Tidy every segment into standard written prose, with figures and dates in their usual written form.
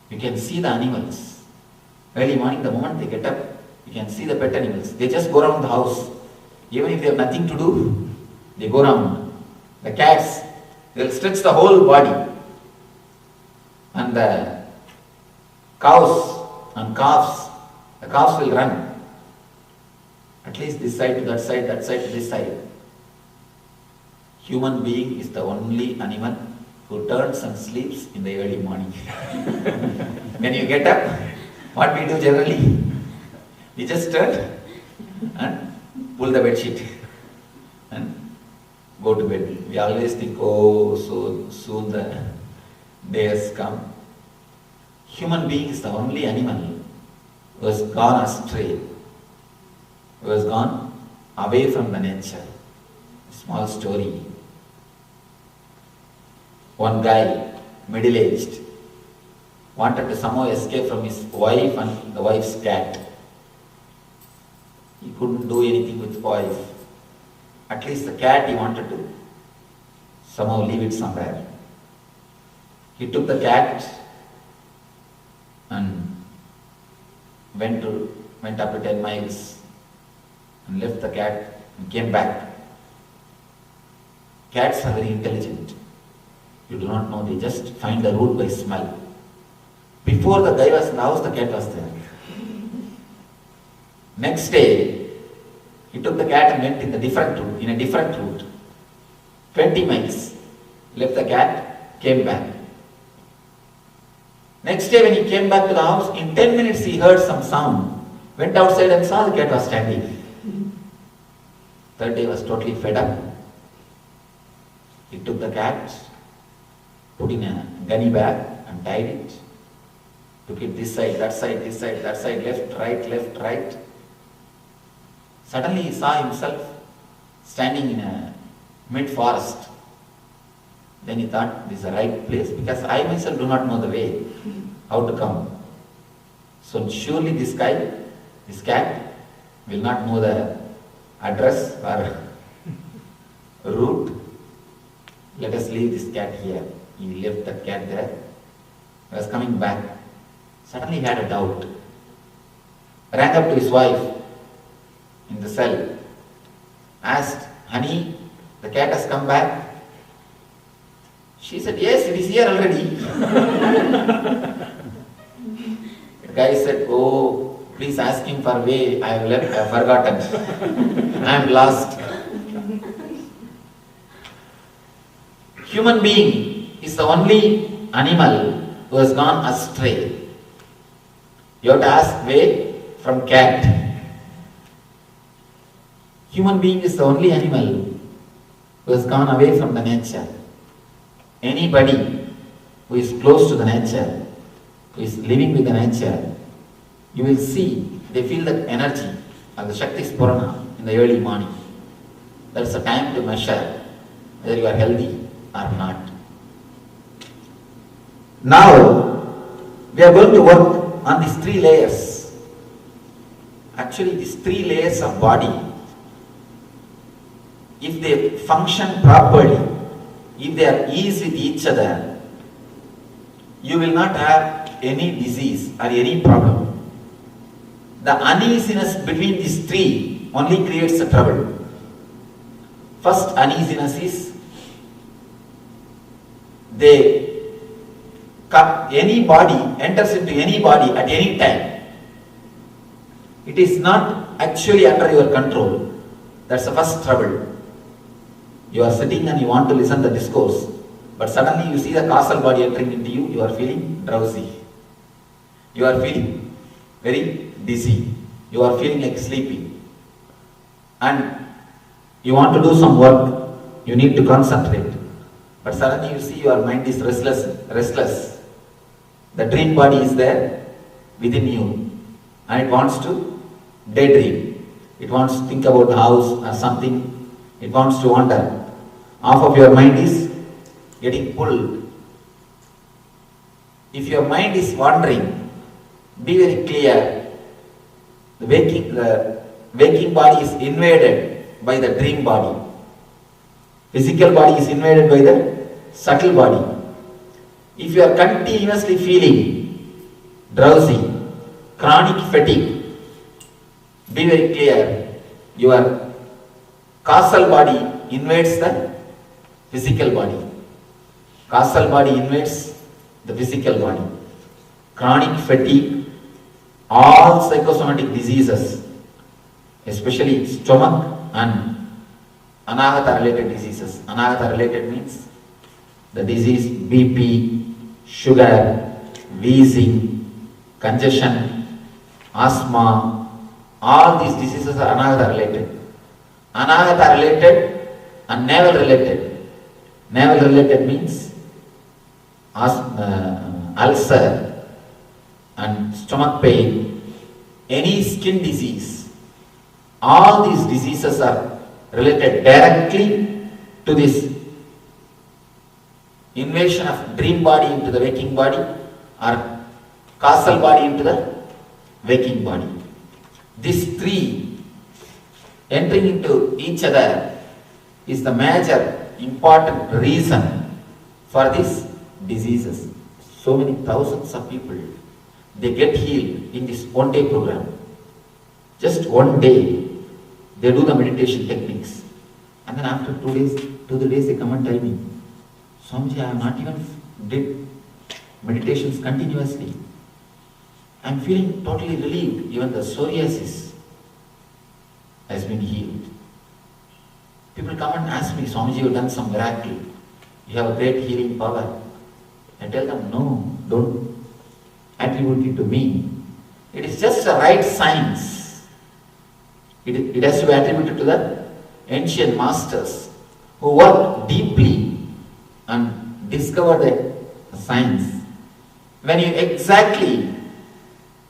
You can see the animals. Early morning, the moment they get up, you can see the pet animals. They just go around the house. Even if they have nothing to do, they go around. The cats, they'll stretch the whole body. And the cows and calves, the calves will run. At least this side to that side to this side. Human being is the only animal who turns and sleeps in the early morning. When you get up, what we do generally? We just turn and pull the bed sheet and go to bed. We always think, oh, so soon the day has come. Human being is the only animal who has gone astray, who has gone away from the nature. Small story. One guy, middle-aged, wanted to somehow escape from his wife and the wife's cat. He couldn't do anything with wife. At least the cat he wanted to somehow leave it somewhere. He took the cat and went up to 10 miles and left the cat and came back. Cats are very intelligent. You do not know, they just find the route by smell. Before the guy was in the house, the cat was there. Next day, he took the cat and went in a different route. 20 miles. Left the cat, came back. Next day when he came back to the house, in 10 minutes he heard some sound. Went outside and saw the cat was standing. Third day was totally fed up. He took the cat, put in a gunny bag and tied it. Took it this side, that side, left, right. Suddenly he saw himself standing in a mid-forest. Then he thought, this is the right place, because I myself do not know the way, how to come. So surely this cat will not know the address or route. Let us leave this cat here. He left the cat there. He was coming back. Suddenly he had a doubt. Rang up to his wife in the cell. Asked, honey, the cat has come back. She said, yes, it is here already. The guy said, oh, please ask him for way. I have forgotten. I am lost. Human being is the only animal who has gone astray. You have to ask way from cat. Human being is the only animal who has gone away from the nature. Anybody who is close to the nature, who is living with the nature, you will see, they feel the energy of the Shakti Spurana in the early morning. That's the time to measure whether you are healthy or not. Now, we are going to work on these 3 layers. Actually, these 3 layers of body, if they function properly, if they are ease with each other, you will not have any disease or any problem. The uneasiness between these 3 only creates a trouble. First uneasiness is any body enters into any body at any time. It is not actually under your control. That's the first trouble. You are sitting and you want to listen to the discourse, but suddenly you see the causal body entering into you, you are feeling drowsy. You are feeling very dizzy. You are feeling like sleeping. And you want to do some work, you need to concentrate. But suddenly you see your mind is restless. The dream body is there within you and it wants to daydream. It wants to think about the house or something. It wants to wander. Half of your mind is getting pulled. If your mind is wandering, be very clear. The waking body is invaded by the dream body. Physical body is invaded by the subtle body. If you are continuously feeling drowsy, chronic fatigue. Be very clear, your causal body invades the physical body. Causal body invades the physical body. Chronic fatigue, all psychosomatic diseases, especially stomach and anahata related diseases. Anahata related means the disease BP, sugar, wheezing, congestion, asthma, all these diseases are anahata related. Anahata related and navel related. Navel related means ulcer and stomach pain, any skin disease. All these diseases are related directly to this invasion of dream body into the waking body or causal body into the waking body. These three entering into each other is the major important reason for these diseases. So many thousands of people, they get healed in this one-day program. Just one day, they do the meditation techniques. And then after 2 days, 2 days they come and tell me, Swamiji, I have not even did meditations continuously. I am feeling totally relieved. Even the psoriasis has been healed. People come and ask me, Swamiji, you have done some miracle. You have a great healing power. I tell them, no, don't attribute it to me. It is just a right science. It has to be attributed to the ancient masters who worked deeply and discovered the science. When you exactly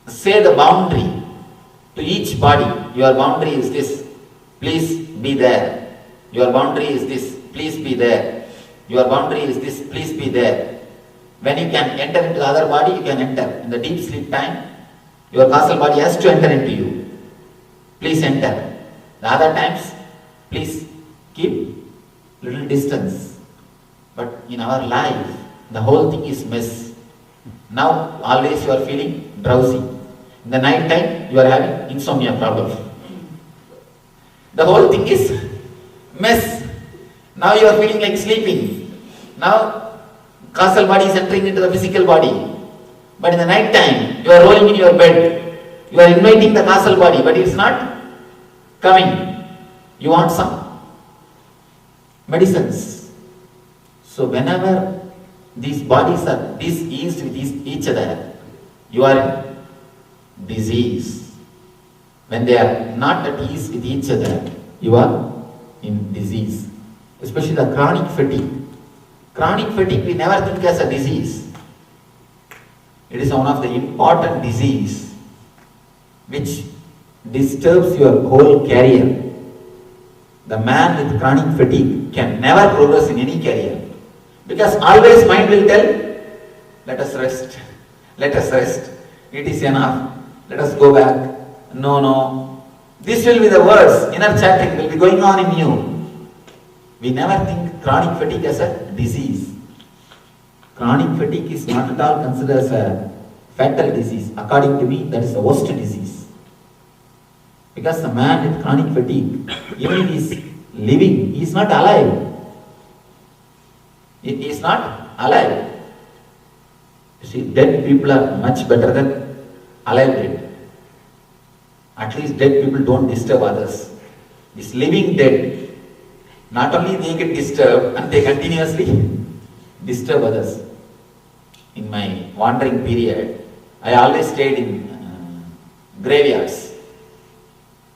say the boundary to each body, your boundary is this, please be there. Your boundary is this, please be there. Your boundary is this, please be there. When you can enter into the other body, you can enter. In the deep sleep time, your causal body has to enter into you. Please enter. The other times, please keep little distance. But in our life, the whole thing is mess. Now, always you are feeling drowsy. In the night time, you are having insomnia problem. The whole thing is mess. Now you are feeling like sleeping. Now, causal body is entering into the physical body. But in the night time, you are rolling in your bed. You are inviting the causal body, but it is not coming. You want some medicines. So whenever these bodies are diseased with each other, you are in disease. When they are not at ease with each other, you are in disease. Especially the chronic fatigue. Chronic fatigue we never think as a disease. It is one of the important disease which disturbs your whole career. The man with chronic fatigue can never progress in any career. Because always mind will tell, let us rest, let us rest, it is enough, let us go back. No. This will be the words, inner chatting will be going on in you. We never think chronic fatigue as a disease. Chronic fatigue is not at all considered as a fatal disease. According to me, that is the worst disease. Because the man with chronic fatigue, even if he is living, he is not alive. He is not alive. You see, dead people are much better than alive dead. At least dead people don't disturb others. This living dead, not only they get disturbed and they continuously disturb others. In my wandering period, I always stayed in graveyards.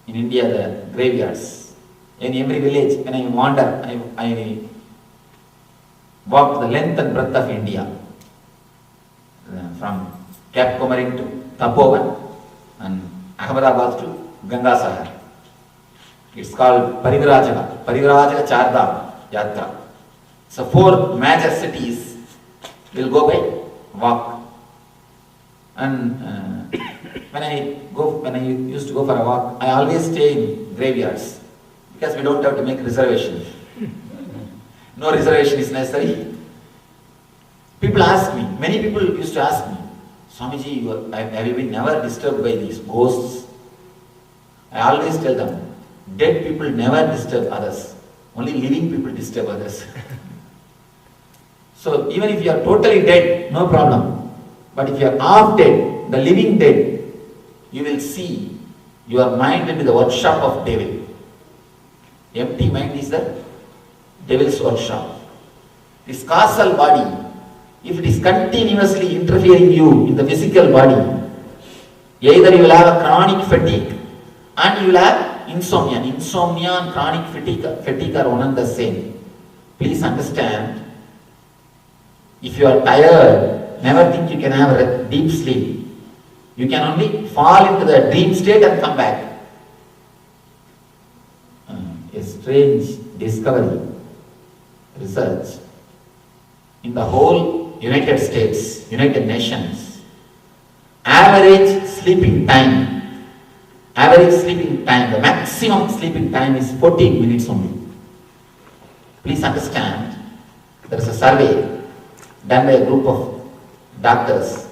In India, the graveyards. In every village, when I wander, I walk the length and breadth of India. From Cape Comorin to Tapovan and Ahmedabad to Ganga Sahar. It's called Parivrajaka Chardham Yatra. So 4 major cities will go by walk. And when I used to go for a walk, I always stay in graveyards because we don't have to make reservation. No reservation is necessary. People ask me, many people used to ask me, Swamiji, have you been never disturbed by these ghosts? I always tell them, dead people never disturb others. Only living people disturb others. So even if you are totally dead, no problem. But if you are half dead, the living dead, you will see your mind into the workshop of devil. Empty mind is the devil's workshop. This causal body, if it is continuously interfering you in the physical body, either you will have a chronic fatigue and you will have insomnia. Insomnia and chronic fatigue are one and the same. Please understand, if you are tired, never think you can have a deep sleep. You can only fall into the dream state and come back. A strange discovery, research. In the whole United States, United Nations, average sleeping time, the maximum sleeping time is 14 minutes only. Please understand, there is a survey done by a group of doctors.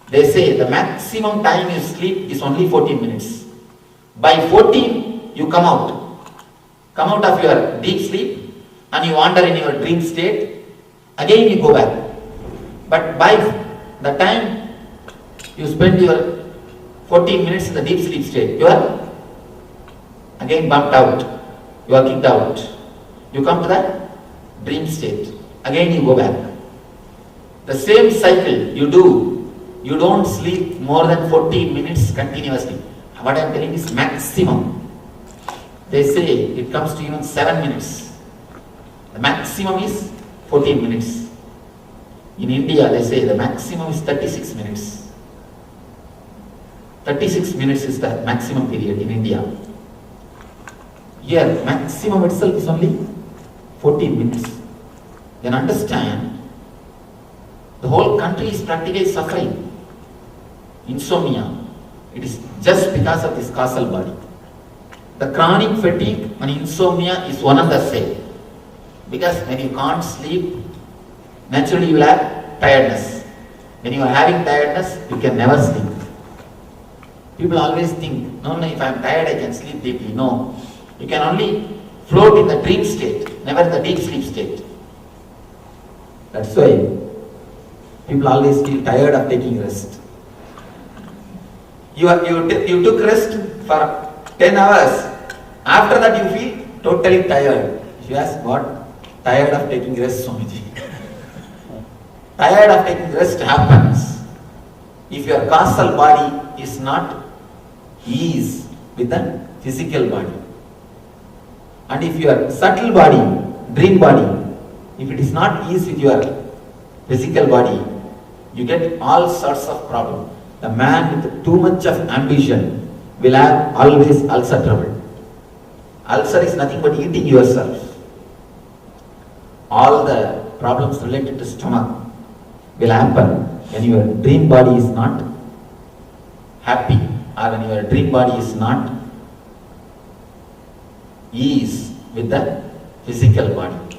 They say the maximum time you sleep is only 14 minutes. By 14, you come out of your deep sleep and you wander in your dream state. Again you go back. But by the time you spend your 14 minutes in the deep sleep state, you are again bumped out. You are kicked out. You come to the dream state. Again you go back. The same cycle you do. You don't sleep more than 14 minutes continuously. What I am telling is maximum. They say it comes to even 7 minutes. The maximum is 14 minutes. In India, they say the maximum is 36 minutes. 36 minutes is the maximum period in India. Here, maximum itself is only 14 minutes. Then understand, the whole country is practically suffering. Insomnia. It is just because of this causal body. The chronic fatigue and insomnia is one and the same. Because when you can't sleep, naturally you will have tiredness. When you are having tiredness, you can never sleep. People always think, no, if I am tired, I can sleep deeply. No. You can only float in the dream state, never in the deep sleep state. That's why people always feel tired of taking rest. You took rest for 10 hours. After that you feel totally tired. If you ask what? Tired of taking rest, Swamiji. Tired of taking rest happens if your causal body is not ease with the physical body. And if your subtle body, dream body, if it is not ease with your physical body, you get all sorts of problems. The man with too much of ambition will have always ulcer trouble. Ulcer is nothing but eating yourself. All the problems related to stomach will happen when your dream body is not happy or when your dream body is not ease with the physical body.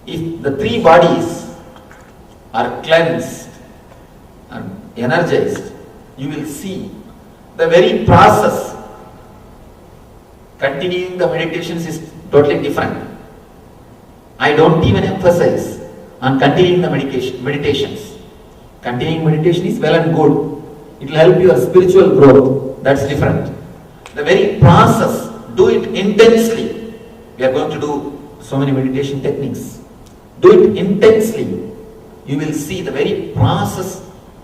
If the three bodies are cleansed and energized, you will see the very process. Continuing the meditations is totally different. I don't even emphasize on continuing the meditations. Continuing meditation is well and good. It will help your spiritual growth. That's different. The very process, do it intensely. We are going to do so many meditation techniques. Do it intensely. You will see the very process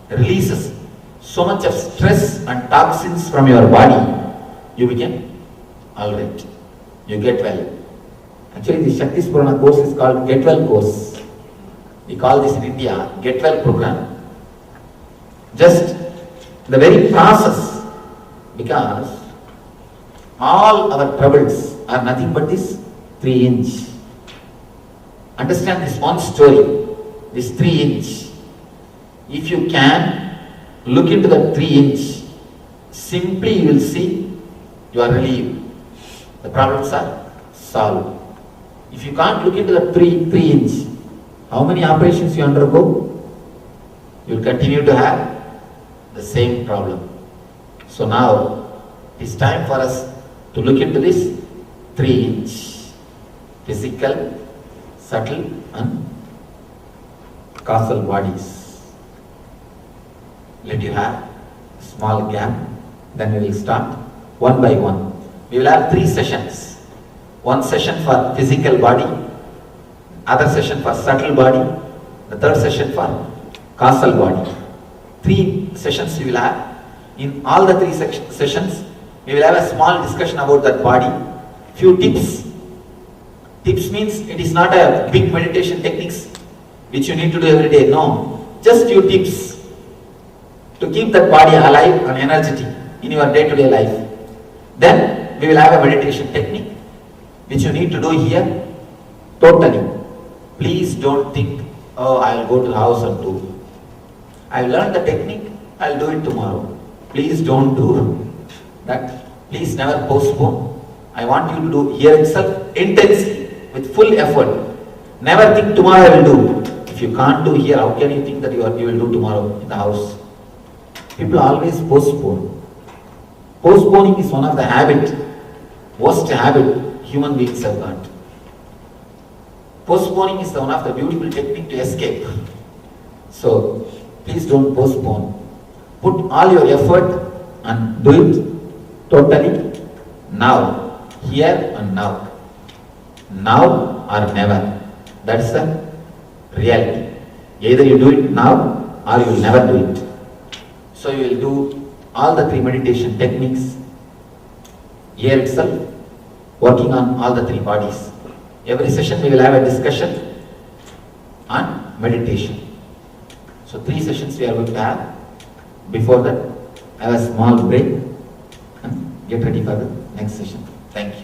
releases so much of stress and toxins from your body. You become alright. You get well. Actually, the Shakti Spurana course is called Get Well course. We call this in India Get Well program. Just the very process, because all our troubles are nothing but this 3-inch. Understand this one story, this 3-inch. If you can look into the 3-inch, simply you will see you are relieved. The problems are solved. If you can't look into the 3-inch, how many operations you undergo? you will continue to have the same problem. So now it is time for us to look into this 3-inch physical, subtle and causal bodies. Let you have a small gap, then we will start one by one. We will have 3 sessions. One session for physical body, other session for subtle body, the third session for causal body. 3 sessions we will have. In all the 3 sessions, we will have a small discussion about that body. Few tips. Tips means it is not a big meditation techniques which you need to do every day. No, just few tips to keep that body alive and energetic in your day-to-day life. Then we will have a meditation technique which you need to do here totally. Please don't think, oh, I will go to the house and do. I will learn the technique, I will do it tomorrow. Please don't do that. Please never postpone. I want you to do here itself intensely with full effort. Never think tomorrow I will do. If you can't do here, how can you think that you will do tomorrow in the house? People always postpone. Postponing is one of the worst habit human beings have got. Postponing is one of the beautiful technique to escape. So please don't postpone. Put all your effort and do it totally now, here and now. Now or never. That's the reality. Either you do it now or you will never do it. So you will do all the 3 meditation techniques here itself, working on all the 3 bodies. Every session we will have a discussion on meditation. So 3 sessions we are going to have. Before that, have a small break and get ready for the next session. Thank you.